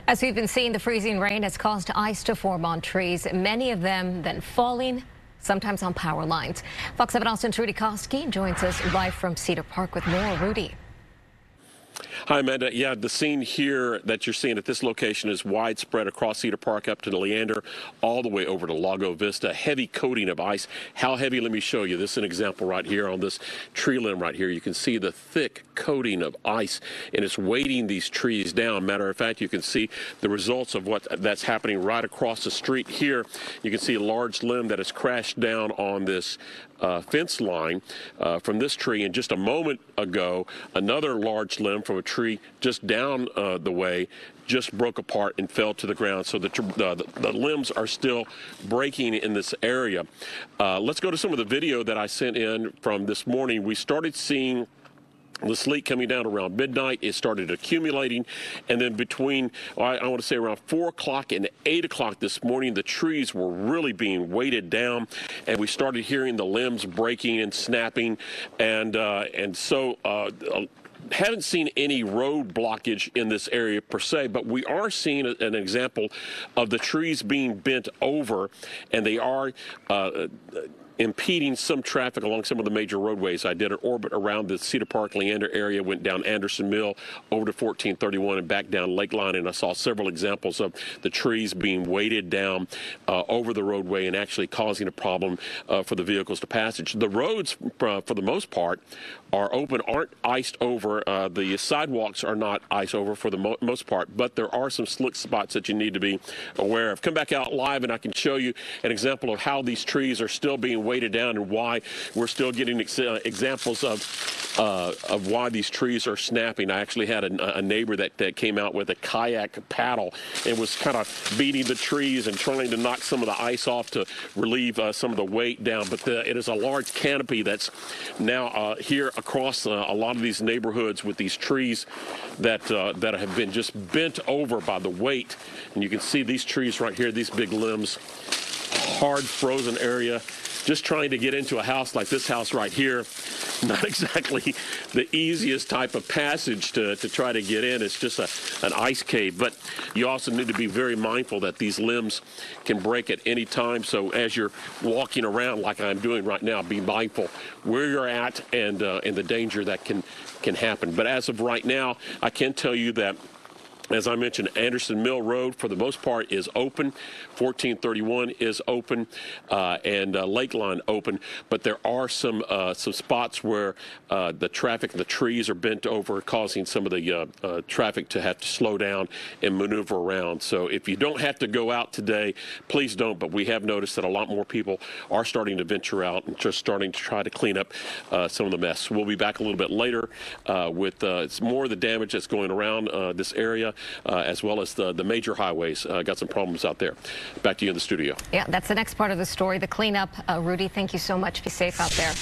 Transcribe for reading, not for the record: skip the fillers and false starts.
As we've been seeing, the freezing rain has caused ice to form on trees, many of them then falling, sometimes on power lines. Fox 7 Austin's Rudy Koski joins us live from Cedar Park with more. Rudy. Hi, Amanda. Yeah, the scene here that you're seeing at this location is widespread across Cedar Park up to the Leander, all the way over to Lago Vista. Heavy coating of ice. How heavy? Let me show you. This is an example right here on this tree limb right here. You can see the thick coating of ice, and it's weighting these trees down. Matter of fact, you can see the results of that's happening right across the street here. You can see a large limb that has crashed down on this fence line from this tree, and just a moment ago, another large limb from a tree just down the way just broke apart and fell to the ground. So the limbs are still breaking in this area. Let's go to some of the video that I sent in from this morning. We started seeing the sleet coming down around midnight. It started accumulating, and then between, I want to say around 4 o'clock and 8 o'clock this morning, the trees were really being weighted down, and we started hearing the limbs breaking and snapping, and so haven't seen any road blockage in this area per se, but we are seeing an example of the trees being bent over, and they are impeding some traffic along some of the major roadways. I did an orbit around the Cedar Park Leander area, went down Anderson Mill over to 1431 and back down Lakeline, and I saw several examples of the trees being weighted down over the roadway and actually causing a problem for the vehicles to passage. The roads, for the most part, are open, aren't iced over. The sidewalks are not iced over for the most part, but there are some slick spots that you need to be aware of. Come back out live and I can show you an example of how these trees are still being weighted down and why we're still getting examples of why these trees are snapping. I actually had a neighbor that came out with a kayak paddle and was kind of beating the trees and trying to knock some of the ice off to relieve some of the weight down. But it is a large canopy that's now here across a lot of these neighborhoods with these trees that have been just bent over by the weight. And you can see these trees right here, these big limbs, hard frozen area. Just trying to get into a house like this house right here, not exactly the easiest type of passage to try to get in. It's just an ice cave. But you also need to be very mindful that these limbs can break at any time. So as you're walking around like I'm doing right now, be mindful where you're at and the danger that can happen. But as of right now, I can tell you that, as I mentioned, Anderson Mill Road, for the most part, is open. 1431 is open, and Lakeline open. But there are some spots where the traffic, the trees are bent over, causing some of the traffic to have to slow down and maneuver around. So if you don't have to go out today, please don't. But we have noticed that a lot more people are starting to venture out and just starting to try to clean up some of the mess. We'll be back a little bit later with more of the damage that's going around this area. As well as the major highways. Got some problems out there. Back to you in the studio. Yeah, that's the next part of the story, the cleanup. Rudy, thank you so much. Be safe out there.